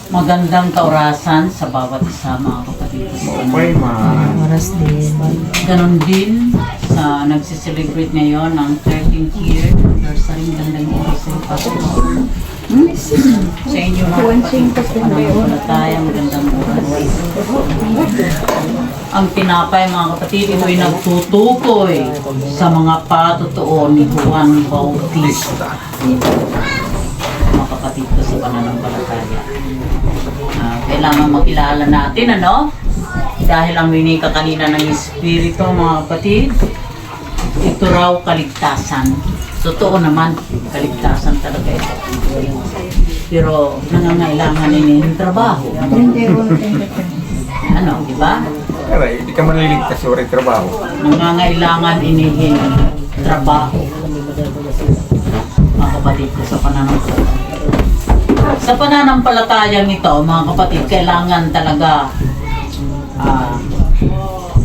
Magandang kaurasan sa bawat isa mga kapatid. Okay, Oras din. Ganon din sa nagsiselebrate ngayon ng 13th year anniversary. Gandang oras sa Pastor. Sa inyo mga kapatid, pananampalataya, magandang oras. Ang tinapay mga kapatid, ito'y nagtutukoy sa mga patotoo ni Juan Bautista. Mga kapatid ko sa pananampalataya. Kailangan makilala natin, ano? Dahil ang winika kanina ng Espiritu, mga kapatid, ito raw kaligtasan. Totoo naman, kaligtasan talaga ito. Pero nangangailangan ng trabaho. Ano, di ba? Pero hindi ka maliligtas sa trabaho. Nangangailangan inihin trabaho. Mga kapatid ko sa pananampalataya. Sa pananampalatayang ito, mga kapatid, kailangan talaga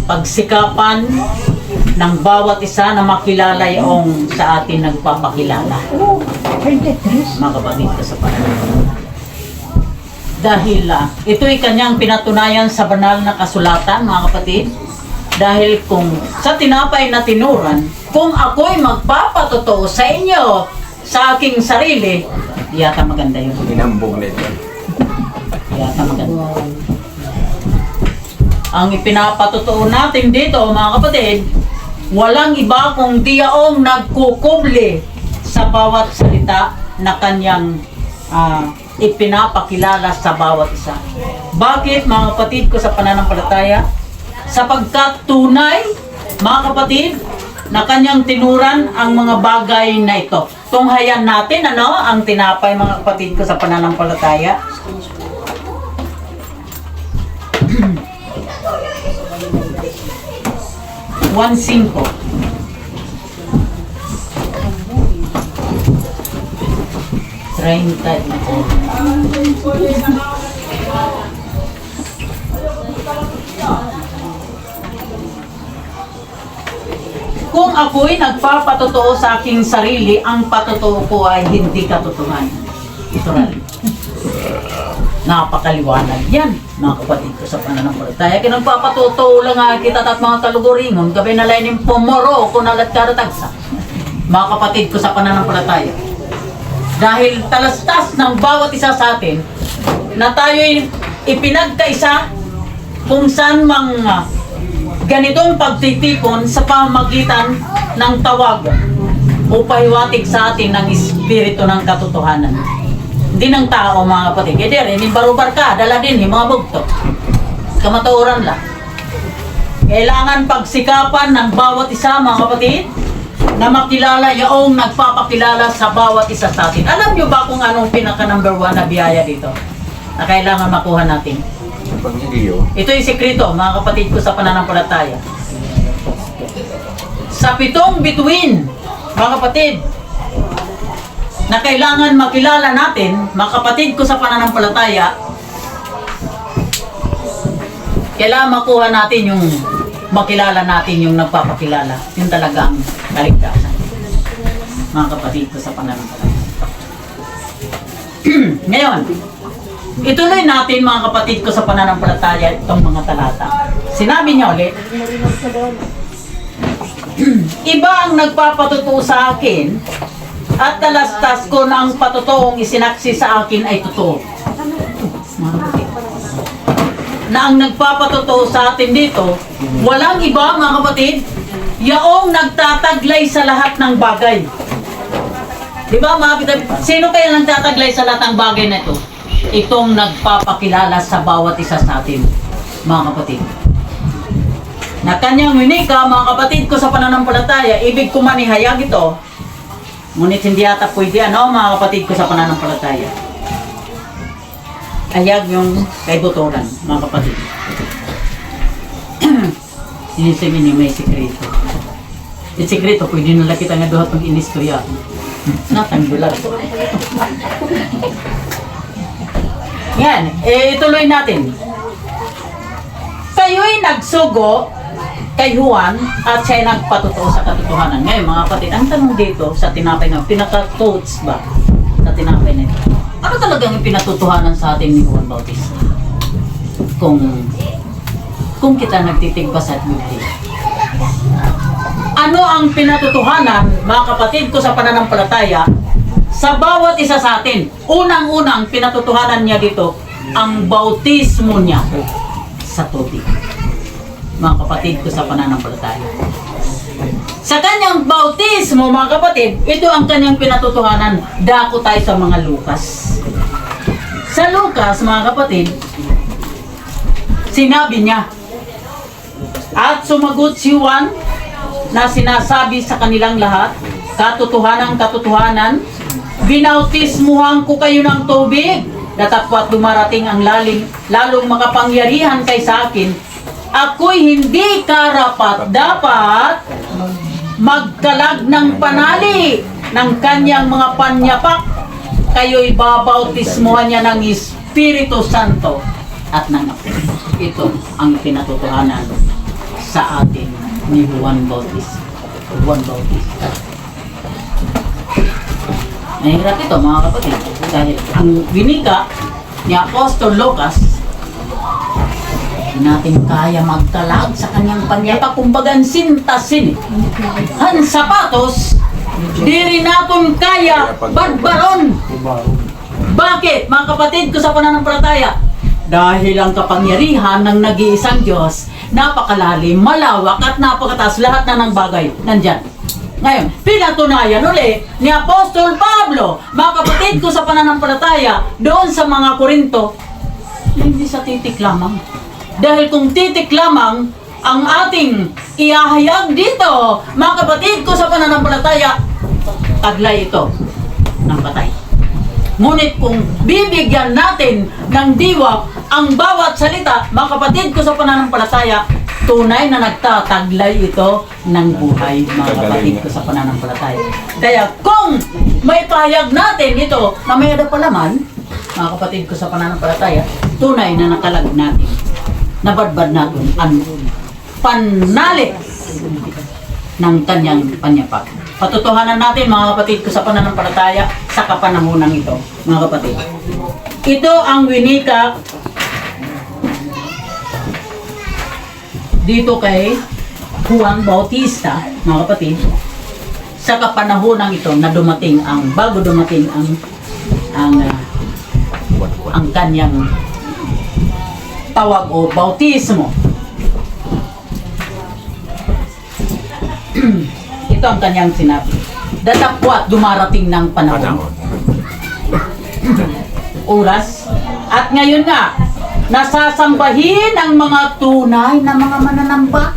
pagsikapan ng bawat isa na makilala yung sa atin nagpapakilala. Mga kapatid ko sa pananampalataya. Dahil ito'y kanyang pinatunayan sa banal na kasulatan, mga kapatid. Dahil kung sa tinapay na tinuran, kung ako'y magpapatotoo sa inyo, sa aking sarili, yata maganda yun. Inambog na ito. Yata maganda. Ang ipinapatotoo natin dito, mga kapatid, walang iba kung di yaong nagkukubli sa bawat salita na kanyang ipinapakilala sa bawat isa. Bakit, mga kapatid ko sa pananampalataya? Sapagkat tunay, mga kapatid, na kanyang tinuran ang mga bagay na ito. Tunghayan natin, ano, ang tinapay, mga kapatid ko sa pananampalataya. One cinco. Kung ako'y nagpapatotoo sa aking sarili, ang patotoo ko ay hindi katotohanan. Literal. Napakaliwanag yan, mga kapatid ko sa pananampalataya. Kaya nagpapatotoo lang nga kita at mga kaluguringon, gabi na lain yung pomoro kung nalat karatagsa. Mga kapatid ko sa pananampalataya. Dahil talastas ng bawat isa sa atin, na tayo'y ipinagkaisa kung saan mga ganitong pagtitipon sa pamamagitan ng tawag o pahiwatig sa atin ng Espiritu ng katotohanan. Hindi ng tao, mga kapatid. Kaya din, barubar ka, dala din, yung mga bugto. Kamatuoran lang. Kailangan pagsikapan ng bawat isa, mga kapatid, na makilala yaong nagpapakilala sa bawat isa sa atin. Alam nyo ba kung anong pinaka number 1 na biyaya dito? Na kailangan makuha natin? Pangiliyo. Ito yung sekreto, mga kapatid ko sa pananampalataya. Sa 7 bituin, mga kapatid, na kailangan makilala natin, mga kapatid ko sa pananampalataya, kailangan makuha natin yung makilala natin yung nagpapakilala. Yun talaga ang kaligtasan. Mga kapatid ko sa pananampalataya. Ngayon, ituloy natin, mga kapatid ko sa pananampalataya, itong mga talata. Sinabi niya ulit, iba ang nagpapatotoo sa akin at talastas ko na ang patotoong isinaksi sa akin ay totoo. Na ang nagpapatotoo sa atin dito, walang iba, mga kapatid, yaong nagtataglay sa lahat ng bagay. Diba, mga kapatid? Sino kaya nagtataglay sa lahat ng bagay na ito? Itong nagpapakilala sa bawat isa sa atin, mga kapatid. Na kanyang winika, mga kapatid ko sa pananampalataya, ibig ko manihayag ito, ngunit hindi ata pwede, ano, mga kapatid ko sa pananampalataya. Ayag yung kay Butoran, mga kapatid. Sinisimi niya may sikreto. Yung sikreto, pwede nila kita nga dohat ng inistorya. Natanggulat. Yan, ituloy natin. Kayo'y nagsugo kay Juan at siya'y nagpatotoo sa katotohanan. Ngayon, mga kapatid, ang tanong dito sa tinapay na, pinaka-quotes ba sa tinapay na ito? Ano talagang pinatutuhanan sa atin ni Juan Bautista? Kung kita nagtitigpas at buti. Ano ang pinatutuhanan, mga kapatid ko, sa pananampalataya sa bawat isa sa atin? Unang-unang pinatutuhanan niya dito, ang bautismo niya sa tubig. Mga kapatid ko sa pananampalataya. Sa kanyang bautismo, mga kapatid, ito ang kanyang pinatutuhanan. Dako tayo sa mga Lukas. Sa Lukas, mga kapatid, sinabi niya, at sumagot si Juan na sinasabi sa kanilang lahat, katotohanan, binautismuhan ko kayo ng tubig, datapwat dumarating ang lalong makapangyarihan kay sa akin, ako'y hindi karapat dapat magkalag ng panali ng kanyang mga panyapak, kayo'y babautismuhan niya ng Espiritu Santo at ng Apo. Ito ang pinatutuhanan sa atin ni Juan Bautista. Mahirap ito, mga kapatid, dahil ang winika ni Apostol Lucas, hindi natin kaya magkalag sa kanyang panyapak, kumbaga sintasin. Ang sapatos, di rin natin kaya barbaron. Bakit, mga kapatid ko sa pananampalataya? Dahil ang kapangyarihan ng nag-iisang Diyos, napakalalim, malawak at napakataas, lahat na ng bagay nandyan. Ngayon, pinatunayan uli ni Apostol Pablo, mga kapatid ko sa pananampalataya, doon sa mga Korinto, hindi sa titik lamang. Dahil kung titik lamang ang ating iahayag dito, mga kapatid ko sa pananampalataya, taglay ito ng patay. Ngunit kung bibigyan natin ng diwa ang bawat salita, mga kapatid ko sa pananampalataya, tunay na nagtataglay ito ng buhay, mga kapatid ko sa pananampalataya. Kaya kung may pahayag natin ito na may adapalaman, mga kapatid ko sa pananampalataya, tunay na nakalag natin, nabadbad natin ang panali ng kanyang panyapak. Patutuhanan natin, mga kapatid ko sa pananampalataya, sa kapanahunan ito, mga kapatid. Ito ang winika dito kay Juan Bautista, mga kapatid, sa kapanahunan ito na dumating bago dumating ang kanyang tawag o bautismo. Ito ang kanyang sinabi. Datapwat dumarating ng panahon. Oras. At ngayon nga, nasasambahin ang mga tunay na mga mananamba.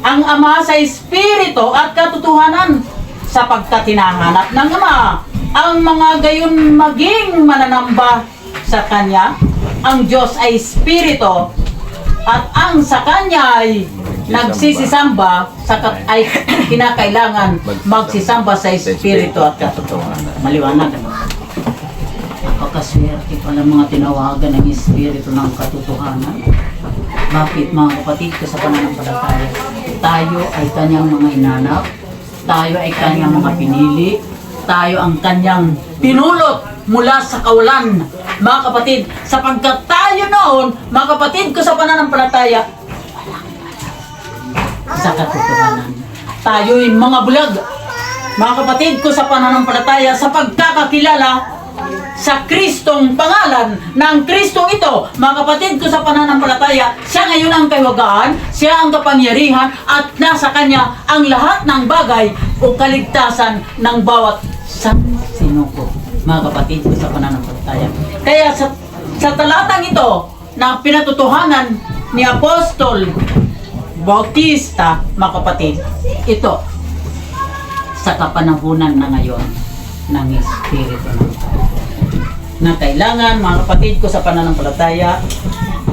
Ang Ama sa Espiritu at katotohanan, sapagkat hinahanap ng Ama ang mga gayon maging mananamba sa Kanya. Ang Diyos ay Espiritu, at ang sa Kanya ay nagsisisamba, ay kinakailangan magsisamba sa Espiritu at katotohanan. Maliwanag. Napakaswerte pala mga tinawagan ng Espiritu ng katotohanan. Bakit, mga kapatid ko sa pananampalataya? Tayo ay Kanyang mga inanap, tayo ay Kanyang mga pinili, tayo ang Kanyang pinulot mula sa kawalan, mga kapatid, sapagkat tayo noon, mga kapatid ko sa pananampalataya, sa katotohanan. Tayo'y mga bulag, mga kapatid ko sa pananampalataya, sa pagkakakilala sa Kristong pangalan ng Kristong ito, mga kapatid ko sa pananampalataya, siya ngayon ang kahiwagaan, siya ang kapangyarihan, at nasa Kanya ang lahat ng bagay o kaligtasan ng bawat sinuko, mga kapatid ko sa pananampalataya. Kaya sa talatang ito na pinatutuhanan ni Apostol Bautista, mga kapatid, ito sa kapanahunan na ngayon ng Espiritu ng Diyos, na kailangan, mga kapatid ko sa pananampalataya,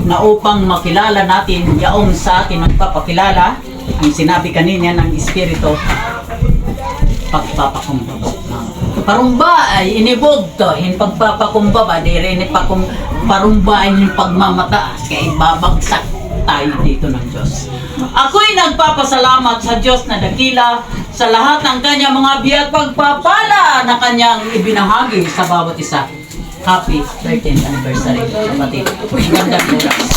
na upang makilala natin yaong sa atin nagpapakilala, ang sinabi kanina ng Espiritu, pagpapakumbaba. Parumba ay inibog to, hin pagpapakumbaba, di rin parumba ay pagmamataas, kaya babagsak tayo dito ng Diyos. Ako'y nagpapasalamat sa Diyos na dakila sa lahat ng kanyang mga biyat pagpapala na kanyang ibinahagi sa bawat isa. Happy 13th anniversary, kapatid. Ganda bukas.